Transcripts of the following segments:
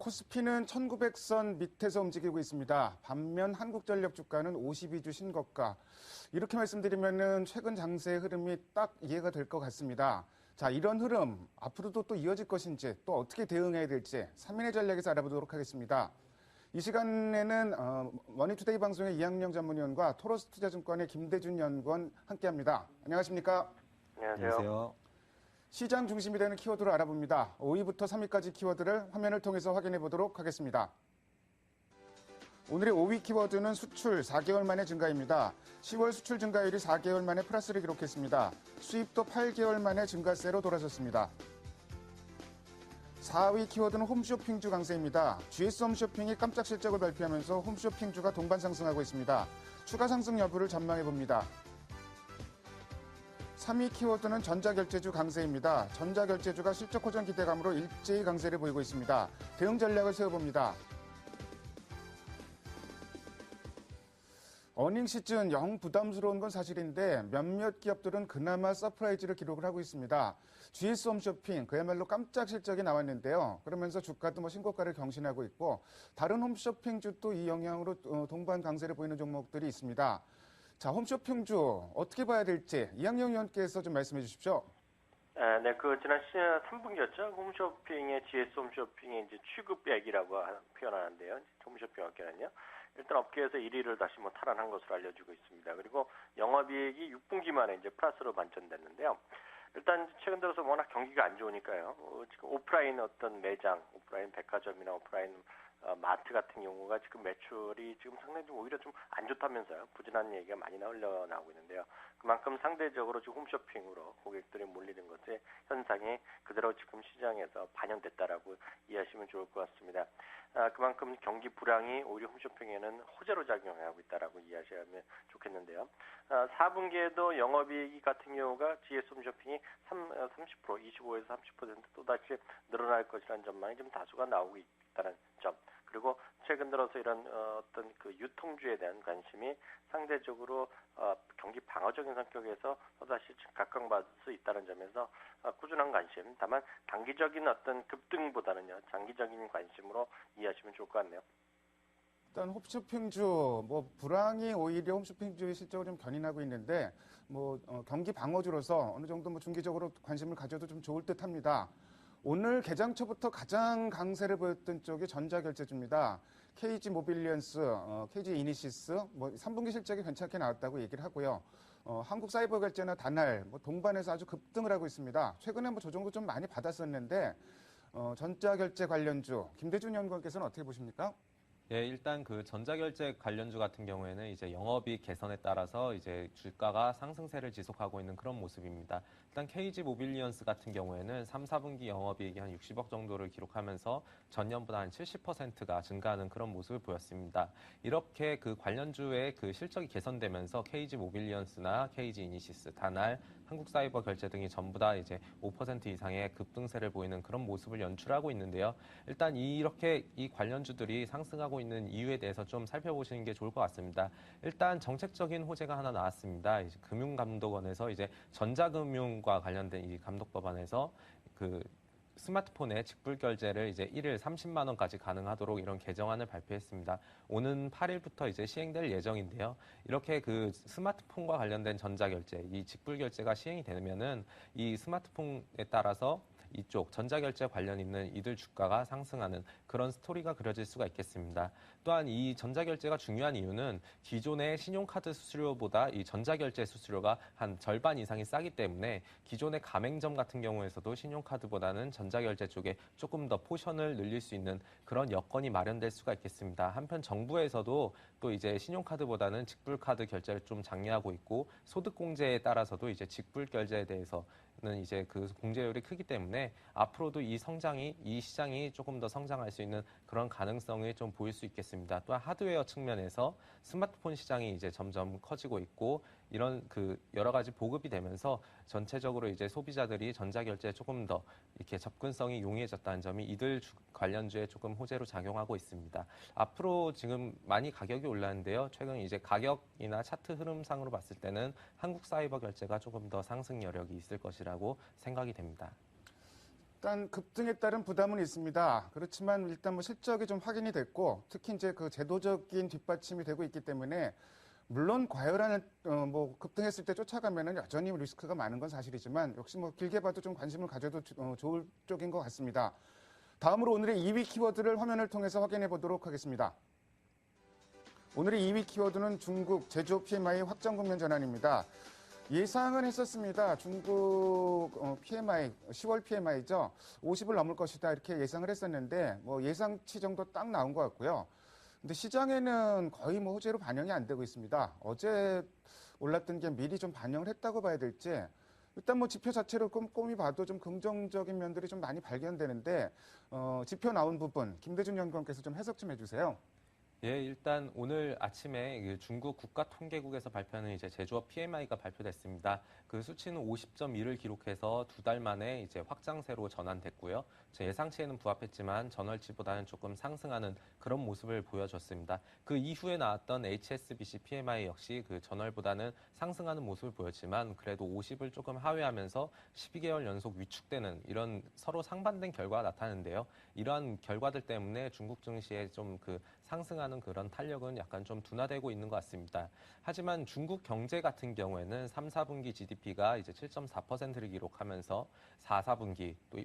코스피는 1900선 밑에서 움직이고 있습니다. 반면 한국전력 주가는 52주 신고가. 이렇게 말씀드리면은 최근 장세의 흐름이 딱 이해가 될 것 같습니다. 자, 이런 흐름 앞으로도 또 이어질 것인지 또 어떻게 대응해야 될지 3인의 전략에서 알아보도록 하겠습니다. 이 시간에는 머니투데이 방송의 이학영 전문위원과 토로스투자증권의 김대준 연구원 함께합니다. 안녕하십니까? 안녕하세요. 시장 중심이 되는 키워드를 알아봅니다. 5위부터 3위까지 키워드를 화면을 통해서 확인해 보도록 하겠습니다. 오늘의 5위 키워드는 수출 4개월 만의 증가입니다. 10월 수출 증가율이 4개월 만에 플러스를 기록했습니다. 수입도 8개월 만에 증가세로 돌아섰습니다. 4위 키워드는 홈쇼핑주 강세입니다. GS 홈쇼핑이 깜짝 실적을 발표하면서 홈쇼핑주가 동반 상승하고 있습니다. 추가 상승 여부를 전망해 봅니다. 3위 키워드는 전자결제주 강세입니다. 전자결제주가 실적 호전 기대감으로 일제히 강세를 보이고 있습니다. 대응 전략을 세워봅니다. 어닝 시즌 영 부담스러운 건 사실인데 몇몇 기업들은 그나마 서프라이즈를 기록을 하고 있습니다. GS 홈쇼핑 그야말로 깜짝 실적이 나왔는데요. 그러면서 주가도 신고가를 경신하고 있고 다른 홈쇼핑주도 이 영향으로 동반 강세를 보이는 종목들이 있습니다. 자, 홈쇼핑주 어떻게 봐야 될지 이학영 위원께서 좀 말씀해 주십시오. 네, 지난 3분기였죠. 홈쇼핑의 GS 홈쇼핑의 이제 취급액이라고 표현하는데요. 홈쇼핑 업계는요. 일단 업계에서 1위를 다시 탈환한 것으로 알려지고 있습니다. 그리고 영업이익이 6분기 만에 이제 플러스로 반전됐는데요. 일단 최근 들어서 워낙 경기가 안 좋으니까요. 지금 오프라인 어떤 매장, 오프라인 백화점이나 오프라인 마트 같은 경우가 지금 매출이 지금 상당히 좀 오히려 좀 안 좋다면서요. 부진한 얘기가 많이 흘러나오고 있는데요. 그만큼 상대적으로 지금 홈쇼핑으로 고객들이 몰리는 것의 현상이 그대로 지금 시장에서 반영됐다라고 이해하시면 좋을 것 같습니다. 그만큼 경기 불황이 오히려 홈쇼핑에는 호재로 작용하고 있다라고 이해하시면 좋겠는데요. 4분기에도 영업이익 같은 경우가 GS 홈쇼핑이 30%, 25에서 30% 또다시 늘어날 것이라는 전망이 좀 다수가 나오고 있다는 점. 그리고 최근 들어서 이런 어떤 그 유통주에 대한 관심이 상대적으로 경기 방어적인 성격에서 또다시 각광받을 수 있다는 점에서 꾸준한 관심. 다만 단기적인 어떤 급등보다는요 장기적인 관심으로 이해하시면 좋을 것 같네요. 일단 홈쇼핑주 불황이 오히려 홈쇼핑주의 실적을 좀 견인하고 있는데 경기 방어주로서 어느 정도 중기적으로 관심을 가져도 좀 좋을 듯합니다. 오늘 개장 초부터 가장 강세를 보였던 쪽이 전자결제주입니다. KG 모빌리언스, KG 이니시스, 3분기 실적이 괜찮게 나왔다고 얘기를 하고요. 한국사이버결제나 다날, 동반해서 아주 급등을 하고 있습니다. 최근에 조정도 좀 많이 받았었는데, 전자결제 관련주, 김대준 연구원께서는 어떻게 보십니까? 예, 일단 전자결제 관련주 같은 경우에는 이제 영업이익 개선에 따라서 이제 주가가 상승세를 지속하고 있는 그런 모습입니다. 일단 KG 모빌리언스 같은 경우에는 3, 4분기 영업이익이 한 60억 정도를 기록하면서 전년보다 한 70%가 증가하는 그런 모습을 보였습니다. 이렇게 관련주의 실적이 개선되면서 KG 모빌리언스나 KG 이니시스, 다날, 한국사이버결제 등이 전부 다 이제 5% 이상의 급등세를 보이는 그런 모습을 연출하고 있는데요. 일단 이렇게 이 관련주들이 상승하고 있는 이유에 대해서 좀 살펴보시는 게 좋을 것 같습니다. 일단 정책적인 호재가 하나 나왔습니다. 이제 금융감독원에서 이제 전자금융과 관련된 이 감독 법안에서 스마트폰의 직불 결제를 이제 1일 30만 원까지 가능하도록 이런 개정안을 발표했습니다. 오는 8일부터 이제 시행될 예정인데요. 이렇게 스마트폰과 관련된 전자결제, 이 직불 결제가 시행이 되면은 이 스마트폰에 따라서 이쪽 전자결제 관련 있는 이들 주가가 상승하는 그런 스토리가 그려질 수가 있겠습니다. 또한 이 전자결제가 중요한 이유는 기존의 신용카드 수수료보다 이 전자결제 수수료가 한 절반 이상이 싸기 때문에 기존의 가맹점 같은 경우에서도 신용카드보다는 전자결제 쪽에 조금 더 포션을 늘릴 수 있는 그런 여건이 마련될 수가 있겠습니다. 한편 정부에서도 또 이제 신용카드보다는 직불카드 결제를 좀 장려하고 있고 소득공제에 따라서도 이제 직불 결제에 대해서는 이제 공제율이 크기 때문에 앞으로도 이 시장이 조금 더 성장할 수 있는 그런 가능성을 좀 보일 수 있겠습니다. 또한 하드웨어 측면에서 스마트폰 시장이 이제 점점 커지고 있고 이런 여러 가지 보급이 되면서 전체적으로 이제 소비자들이 전자결제에 조금 더 이렇게 접근성이 용이해졌다는 점이 이들 관련주에 조금 호재로 작용하고 있습니다. 앞으로 지금 많이 가격이 올랐는데요. 최근 이제 가격이나 차트 흐름상으로 봤을 때는 한국사이버결제가 조금 더 상승 여력이 있을 것이라고 생각이 됩니다. 일단 급등에 따른 부담은 있습니다. 그렇지만 일단 뭐 실적이 좀 확인이 됐고 특히 이제 그 제도적인 뒷받침이 되고 있기 때문에 물론 과열한 뭐 급등했을 때 쫓아가면은 여전히 리스크가 많은 건 사실이지만 역시 뭐 길게 봐도 좀 관심을 가져도 좋을 쪽인 것 같습니다. 다음으로 오늘의 2위 키워드를 화면을 통해서 확인해 보도록 하겠습니다. 오늘의 2위 키워드는 중국 제조업 PMI 확정 국면 전환입니다. 예상은 했었습니다. 중국 PMI, 10월 PMI죠. 50을 넘을 것이다 이렇게 예상을 했었는데 뭐 예상치 정도 딱 나온 것 같고요. 근데 시장에는 거의 뭐 호재로 반영이 안 되고 있습니다. 어제 올랐던 게 미리 좀 반영을 했다고 봐야 될지 일단 뭐 지표 자체로 꼼꼼히 봐도 좀 긍정적인 면들이 좀 많이 발견되는데 지표 나온 부분 김대중 연구원께서 좀 해석 좀 해주세요. 예, 일단 오늘 아침에 그 중국 국가통계국에서 발표하는 이제 제조업 PMI가 발표됐습니다. 그 수치는 50.1을 기록해서 2달 만에 이제 확장세로 전환됐고요. 제 예상치에는 부합했지만 전월치보다는 조금 상승하는 그런 모습을 보여줬습니다. 그 이후에 나왔던 HSBC PMI 역시 그 전월보다는 상승하는 모습을 보였지만 그래도 50을 조금 하회하면서 12개월 연속 위축되는 이런 서로 상반된 결과가 나타나는데요. 이러한 결과들 때문에 중국 증시에 좀 그 상승하는 그런 탄력은 약간 좀 둔화되고 있는 것 같습니다. 하지만 중국 경제 같은 경우에는 3, 4분기 GDP가 이제 7.4%를 기록하면서 4, 4분기 또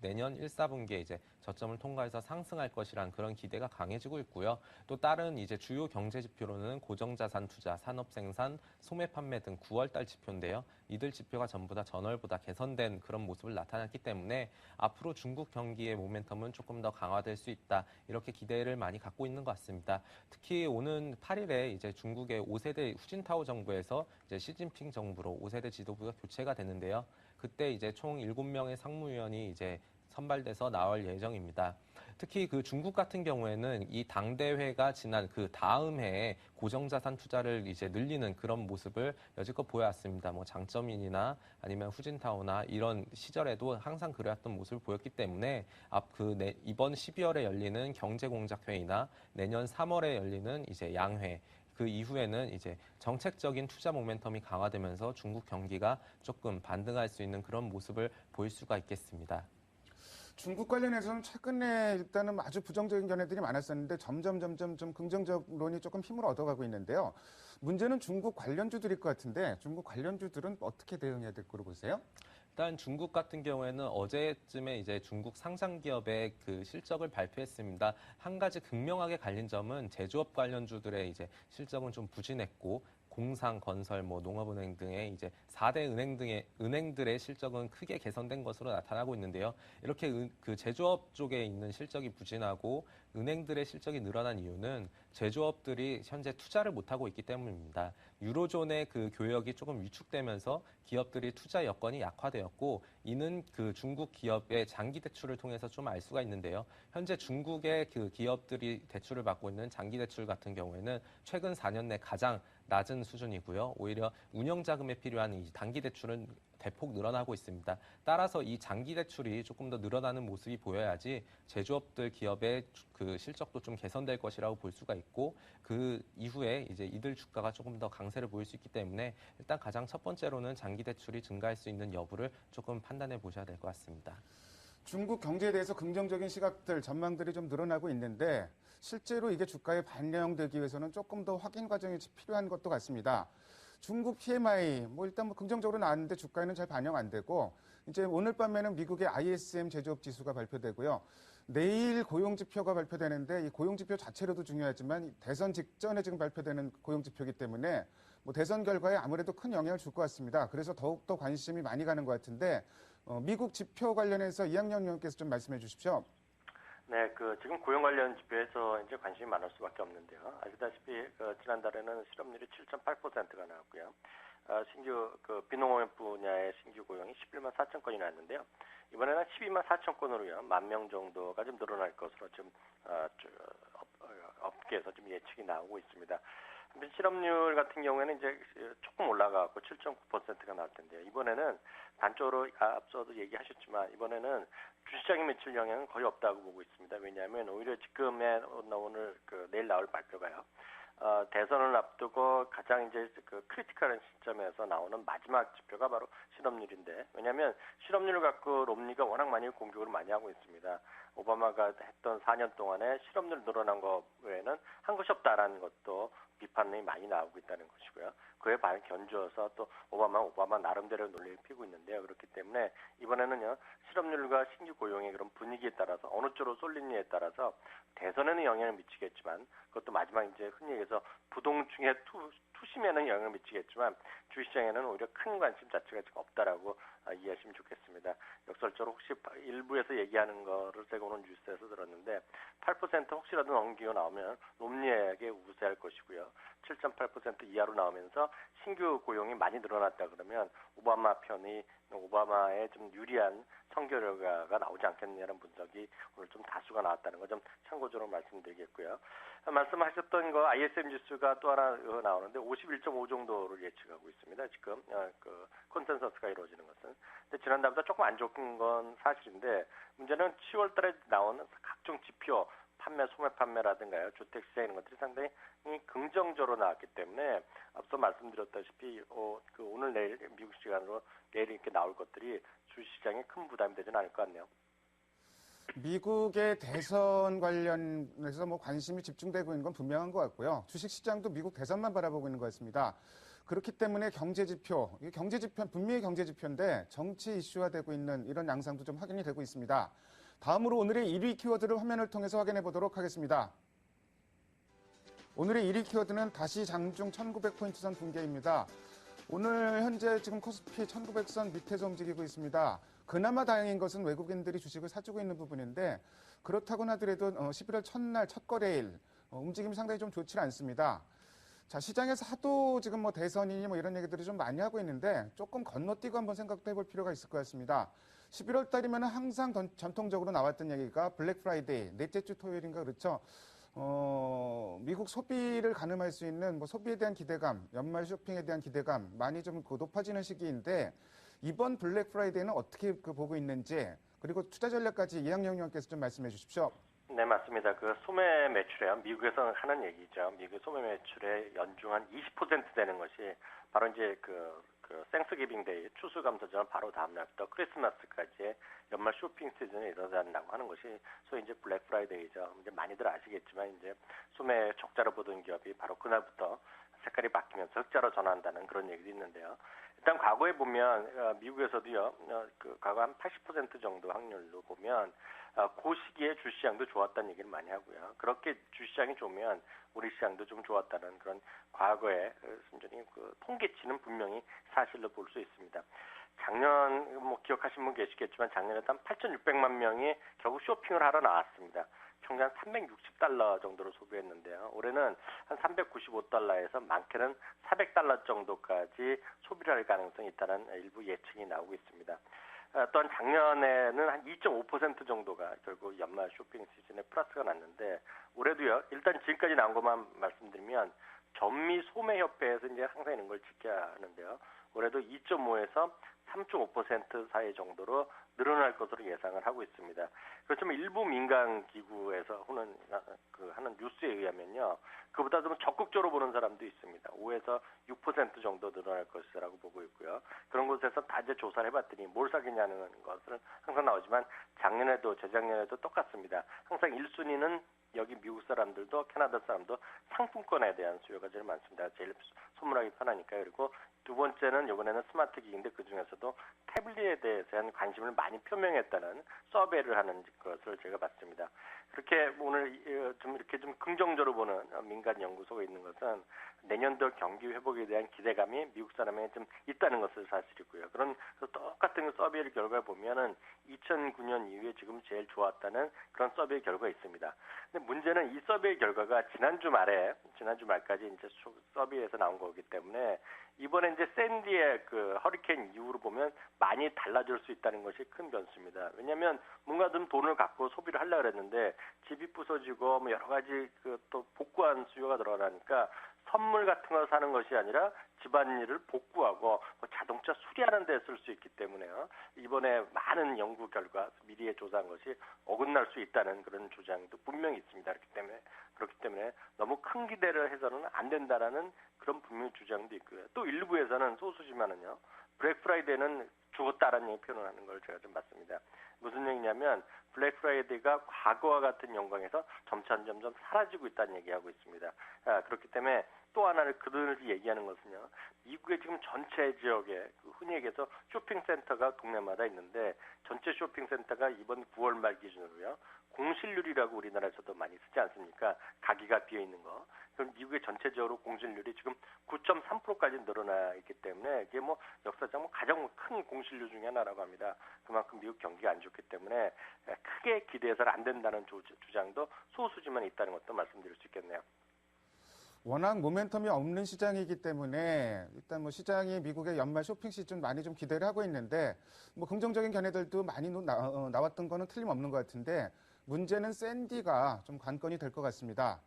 내년 1, 4분기에 이제 저점을 통과해서 상승할 것이란 그런 기대가 강해지고 있고요. 또 다른 이제 주요 경제 지표로는 고정자산 투자, 산업 생산, 소매 판매 등 9월달 지표인데요. 이들 지표가 전부 다 전월보다 개선된 그런 모습을 나타났기 때문에 앞으로 중국 경기의 모멘텀은 조금 더 강화될 수 있다. 이렇게 기대를 많이 갖고 있는 것 같습니다. 특히 오는 8일에 이제 중국의 5세대 후진타오 정부에서 이제 시진핑 정부로 5세대 지도부가 교체가 되는데요. 그때 이제 총 7명의 상무위원이 이제 선발돼서 나올 예정입니다. 특히 그 중국 같은 경우에는 이 당대회가 지난 그 다음 해에 고정자산 투자를 이제 늘리는 그런 모습을 여지껏 보여왔습니다. 뭐 장점인이나 아니면 후진타오나 이런 시절에도 항상 그래왔던 모습을 보였기 때문에 이번 12월에 열리는 경제공작회의나 내년 3월에 열리는 이제 양회 그 이후에는 이제 정책적인 투자 모멘텀이 강화되면서 중국 경기가 조금 반등할 수 있는 그런 모습을 보일 수가 있겠습니다. 중국 관련해서는 최근에 일단은 아주 부정적인 견해들이 많았었는데 점점 좀 긍정적론이 조금 힘을 얻어가고 있는데요. 문제는 중국 관련주들일 것 같은데 중국 관련주들은 어떻게 대응해야 될 거로 보세요? 일단 중국 같은 경우에는 어제쯤에 이제 중국 상장 기업의 그 실적을 발표했습니다. 한 가지 극명하게 갈린 점은 제조업 관련주들의 이제 실적은 좀 부진했고 공상, 건설, 뭐 농업은행 등의 이제 4대 은행들의 실적은 크게 개선된 것으로 나타나고 있는데요. 이렇게 그 제조업 쪽에 있는 실적이 부진하고 은행들의 실적이 늘어난 이유는 제조업들이 현재 투자를 못하고 있기 때문입니다. 유로존의 그 교역이 조금 위축되면서 기업들이 투자 여건이 약화되었고 이는 그 중국 기업의 장기 대출을 통해서 좀 알 수가 있는데요. 현재 중국의 그 기업들이 대출을 받고 있는 장기 대출 같은 경우에는 최근 4년 내 가장 낮은 수준이고요. 오히려 운영 자금에 필요한 이 단기 대출은 대폭 늘어나고 있습니다. 따라서 이 장기 대출이 조금 더 늘어나는 모습이 보여야지 제조업들 기업의 그 실적도 좀 개선될 것이라고 볼 수가 있고 그 이후에 이제 이들 주가가 조금 더 강세를 보일 수 있기 때문에 일단 가장 첫 번째로는 장기 대출이 증가할 수 있는 여부를 조금 판단해 보셔야 될 것 같습니다. 중국 경제에 대해서 긍정적인 시각들, 전망들이 좀 늘어나고 있는데 실제로 이게 주가에 반영되기 위해서는 조금 더 확인 과정이 필요한 것도 같습니다. 중국 PMI 뭐 일단 뭐 긍정적으로 나왔는데 주가에는 잘 반영 안 되고 이제 오늘 밤에는 미국의 ISM 제조업 지수가 발표되고요. 내일 고용 지표가 발표되는데 이 고용 지표 자체로도 중요하지만 대선 직전에 지금 발표되는 고용 지표이기 때문에 뭐 대선 결과에 아무래도 큰 영향을 줄 것 같습니다. 그래서 더욱더 관심이 많이 가는 것 같은데 미국 지표 관련해서 이학년 의원께서 좀 말씀해 주십시오. 네, 지금 고용 관련 지표에서 이제 관심이 많을 수밖에 없는데요. 아시다시피 지난달에는 실업률이 7.8%가 나왔고요. 신규 비농업 분야의 신규 고용이 11만 4천 건이 나왔는데요. 이번에는 12만 4천 건으로요. 1만 정도가 좀 늘어날 것으로 좀 업계에서 좀 예측이 나오고 있습니다. 실업률 같은 경우에는 이제 조금 올라가고 7.9%가 나올 텐데요. 이번에는 단적으로 앞서도 얘기하셨지만 이번에는 주시장에 미칠 영향은 거의 없다고 보고 있습니다. 왜냐하면 오히려 지금의 오늘 내일 나올 발표가요. 대선을 앞두고 가장 이제 그 크리티컬한 시점에서 나오는 마지막 지표가 바로 실업률인데, 왜냐하면 실업률을 갖고 롬니가 워낙 많이 공격을 많이 하고 있습니다. 오바마가 했던 4년 동안에 실업률 늘어난 것 외에는 한 것이 없다라는 것도 비판이 많이 나오고 있다는 것이고요. 그에 견주어서 또 오바마 나름대로 논리를 피고 있는데요. 그렇기 때문에 이번에는요, 실업률과 신규 고용의 그런 분위기에 따라서 어느 쪽으로 쏠리느냐에 따라서 대선에는 영향을 미치겠지만, 그것도 마지막 이제 흔히 얘기해서 부동층의 투심에는 영향을 미치겠지만 주시장에는 오히려 큰 관심 자체가 지금 없다라고 이해하시면 좋겠습니다. 역설적으로 혹시 일부에서 얘기하는 거를 제가 오늘 뉴스에서 들었는데 8% 혹시라도 넘기고 나오면 롬니에게 우세할 것이고요. 7.8% 이하로 나오면서 신규 고용이 많이 늘어났다 그러면 오바마 편이 오바마에 좀 유리한 선거 결과가 나오지 않겠느냐는 분석이 오늘 좀 다수가 나왔다는 거 좀 참고적으로 말씀드리겠고요. 말씀하셨던 거 ISM 지수가 또 하나 나오는데 51.5 정도를 예측하고 있습니다. 지금 그 컨센서스가 이루어지는 것은. 근데 지난달보다 조금 안 좋은 건 사실인데, 문제는 10월달에 나오는 각종 지표, 소매 판매라든가요, 주택 시장 이런 것들이 상당히 긍정적으로 나왔기 때문에 앞서 말씀드렸다시피 그 오늘 내일 미국 시간으로 내일 이렇게 나올 것들이 주시장에 큰 부담이 되지는 않을 것 같네요. 미국의 대선 관련해서 뭐 관심이 집중되고 있는 건 분명한 것 같고요. 주식시장도 미국 대선만 바라보고 있는 것 같습니다. 그렇기 때문에 경제지표, 분명히 경제지표인데 정치 이슈화되고 있는 이런 양상도 좀 확인이 되고 있습니다. 다음으로 오늘의 1위 키워드를 화면을 통해서 확인해 보도록 하겠습니다. 오늘의 1위 키워드는 다시 장중 1900포인트 선 붕괴입니다. 오늘 현재 지금 코스피 1900선 밑에서 움직이고 있습니다. 그나마 다행인 것은 외국인들이 주식을 사주고 있는 부분인데, 그렇다고 하더라도 11월 첫날 첫 거래일 움직임이 상당히 좀 좋지 않습니다. 자, 시장에서 하도 지금 뭐 대선이니 뭐 이런 얘기들을 좀 많이 하고 있는데 조금 건너뛰고 한번 생각도 해볼 필요가 있을 것 같습니다. 11월 달이면 항상 전통적으로 나왔던 얘기가 블랙 프라이데이, 넷째 주 토요일인가 그렇죠. 미국 소비를 가늠할 수 있는 뭐 소비에 대한 기대감, 연말 쇼핑에 대한 기대감 많이 좀 높아지는 시기인데, 이번 블랙 프라이데이는 어떻게 보고 있는지, 그리고 투자 전략까지 이항영 의원께서 좀 말씀해 주십시오. 네, 맞습니다. 그 소매 매출이요, 미국에서 하는 얘기죠. 미국 소매 매출의 연중 한 20% 되는 것이 바로 이제 그 땡스기빙 데이, 추수감사절 바로 다음 날부터 크리스마스까지의 연말 쇼핑 시즌에 일어난다고 하는 것이 소위 이제 블랙 프라이데이죠. 이제 많이들 아시겠지만 이제 소매 적자로 보던 기업이 바로 그날부터 색깔이 바뀌면서 흑자로 전환한다는 그런 얘기도 있는데요. 일단 과거에 보면 미국에서도요, 그 과거 한 80% 정도 확률로 보면 그 시기에 주시장도 좋았다는 얘기를 많이 하고요. 그렇게 주시장이 좋으면 우리 시장도 좀 좋았다는 그런 과거의 순전히 그 통계치는 분명히 사실로 볼 수 있습니다. 작년 뭐 기억하시는 분 계시겠지만 작년에 한 8,600만 명이 결국 쇼핑을 하러 나왔습니다. 평균 한 $360 정도로 소비했는데요. 올해는 한 $395에서 많게는 $400 정도까지 소비를 할 가능성이 있다는 일부 예측이 나오고 있습니다. 또한 작년에는 한 2.5% 정도가 결국 연말 쇼핑 시즌에 플러스가 났는데, 올해도요, 일단 지금까지 나온 것만 말씀드리면 전미 소매협회에서 이제 항상 이런 걸 지켜야 하는데요. 올해도 2.5에서 3.5% 사이 정도로 늘어날 것으로 예상을 하고 있습니다. 그렇지만 일부 민간 기구에서 하는 뉴스에 의하면요, 그보다 좀 적극적으로 보는 사람도 있습니다. 5에서 6% 정도 늘어날 것이라고 보고 있고요. 그런 곳에서 다 이제 조사를 해봤더니 뭘 사겠냐는 것은 항상 나오지만 작년에도 재작년에도 똑같습니다. 항상 1순위는 여기 미국 사람들도 캐나다 사람도 상품권에 대한 수요가 제일 많습니다. 제일 선물하기 편하니까요. 그리고 두 번째는 이번에는 스마트 기기인데 그 중에서도 태블릿에 대한 관심을 많이 표명했다는 서베이를 하는 것을 제가 봤습니다. 그렇게 오늘 좀 이렇게 좀 긍정적으로 보는 민간 연구소가 있는 것은 내년도 경기 회복에 대한 기대감이 미국 사람에 좀 있다는 것은 사실이고요. 그런 똑같은 서베이 결과를 보면은 2009년 이후에 지금 제일 좋았다는 그런 서베이 결과가 있습니다. 근데 문제는 이 서베이 결과가 지난주 말까지 이제 서베이에서 나온 거기 때문에 이번에 이제 샌디의 그 허리케인 이후로 보면 많이 달라질 수 있다는 것이 큰 변수입니다. 왜냐하면 뭔가 좀 돈을 갖고 소비를 하려고 했는데 집이 부서지고 뭐 여러 가지 그 또 복구한 수요가 늘어나니까 선물 같은 거 사는 것이 아니라 집안일을 복구하고 뭐 자동차 수리하는 데 쓸 수 있기 때문에요. 이번에 많은 연구 결과 미리에 조사한 것이 어긋날 수 있다는 그런 주장도 분명히 있습니다. 그렇기 때문에 너무 큰 기대를 해서는 안 된다라는 그런 분명히 주장도 있고요. 또 일부에서는 소수지만은요. 블랙 프라이데이는 죽었다라는 얘기 표현을 하는 걸 제가 좀 봤습니다. 무슨 얘기냐면 블랙 프라이데이가 과거와 같은 영광에서 점점 사라지고 있다는 얘기하고 있습니다. 그렇기 때문에 또 하나를 그들이 얘기하는 것은요. 미국의 지금 전체 지역에 흔히 얘기해서 쇼핑센터가 동네마다 있는데 전체 쇼핑센터가 이번 9월 말 기준으로요. 공실률이라고 우리나라에서도 많이 쓰지 않습니까? 가게가 비어있는 거. 그럼 미국의 전체적으로 공실률이 지금 9.3%까지 늘어나 있기 때문에 이게 뭐 역사상 가장 큰 공실률 중에 하나라고 합니다. 그만큼 미국 경기가 안 좋기 때문에 크게 기대해서는 안 된다는 주장도 소수지만 있다는 것도 말씀드릴 수 있겠네요. 워낙 모멘텀이 없는 시장이기 때문에 일단 뭐 시장이 미국의 연말 쇼핑 시즌 많이 좀 기대를 하고 있는데 뭐 긍정적인 견해들도 많이 나왔던 거는 틀림없는 것 같은데 문제는 샌디가 좀 관건이 될 것 같습니다.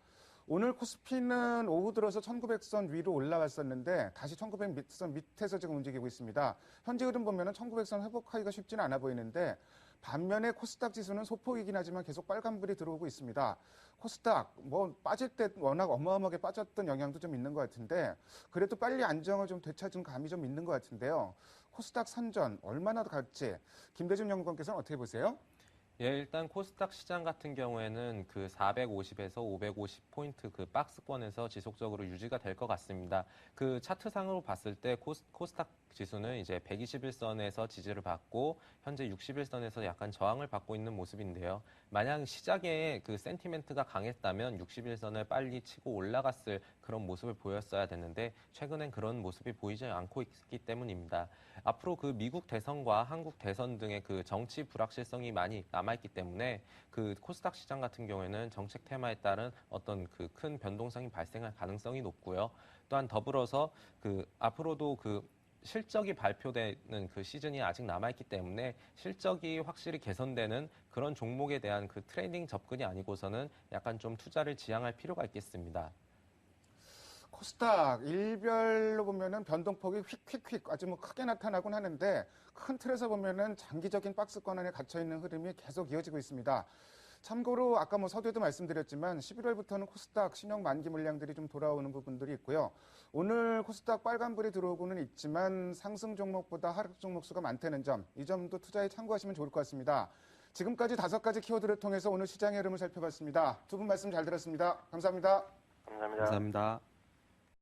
오늘 코스피는 오후 들어서 1900선 위로 올라왔었는데 다시 1900선 밑에서 지금 움직이고 있습니다. 현재 흐름 보면은 1900선 회복하기가 쉽지는 않아 보이는데 반면에 코스닥 지수는 소폭이긴 하지만 계속 빨간불이 들어오고 있습니다. 코스닥 뭐 빠질 때 워낙 어마어마하게 빠졌던 영향도 좀 있는 것 같은데 그래도 빨리 안정을 좀 되찾은 감이 좀 있는 것 같은데요. 코스닥 선전 얼마나 갈지 김대중 연구원께서는 어떻게 보세요? 예, 일단 코스닥 시장 같은 경우에는 그 450에서 550포인트 그 박스권에서 지속적으로 유지가 될 것 같습니다. 그 차트상으로 봤을 때 코스닥 지수는 이제 121선에서 지지를 받고 현재 61선에서 약간 저항을 받고 있는 모습인데요. 만약 시작에 그 센티멘트가 강했다면 61선을 빨리 치고 올라갔을 그런 모습을 보였어야 되는데 최근엔 그런 모습이 보이지 않고 있기 때문입니다. 앞으로 그 미국 대선과 한국 대선 등의 그 정치 불확실성이 많이 남아있기 때문에 그 코스닥 시장 같은 경우에는 정책 테마에 따른 어떤 그 큰 변동성이 발생할 가능성이 높고요. 또한 더불어서 그 앞으로도 그 실적이 발표되는 그 시즌이 아직 남아있기 때문에 실적이 확실히 개선되는 그런 종목에 대한 그 트레이딩 접근이 아니고서는 약간 좀 투자를 지양할 필요가 있겠습니다. 코스닥 일별로 보면은 변동폭이 휙휙휙 아주 뭐 크게 나타나곤 하는데 큰 틀에서 보면은 장기적인 박스권 안에 갇혀 있는 흐름이 계속 이어지고 있습니다. 참고로 아까 뭐 서두에도 말씀드렸지만 11월부터는 코스닥 신형 만기 물량들이 좀 돌아오는 부분들이 있고요. 오늘 코스닥 빨간불이 들어오고는 있지만 상승 종목보다 하락 종목 수가 많다는 점, 이 점도 투자에 참고하시면 좋을 것 같습니다. 지금까지 5가지 키워드를 통해서 오늘 시장의 흐름을 살펴봤습니다. 두 분 말씀 잘 들었습니다. 감사합니다. 감사합니다. 감사합니다.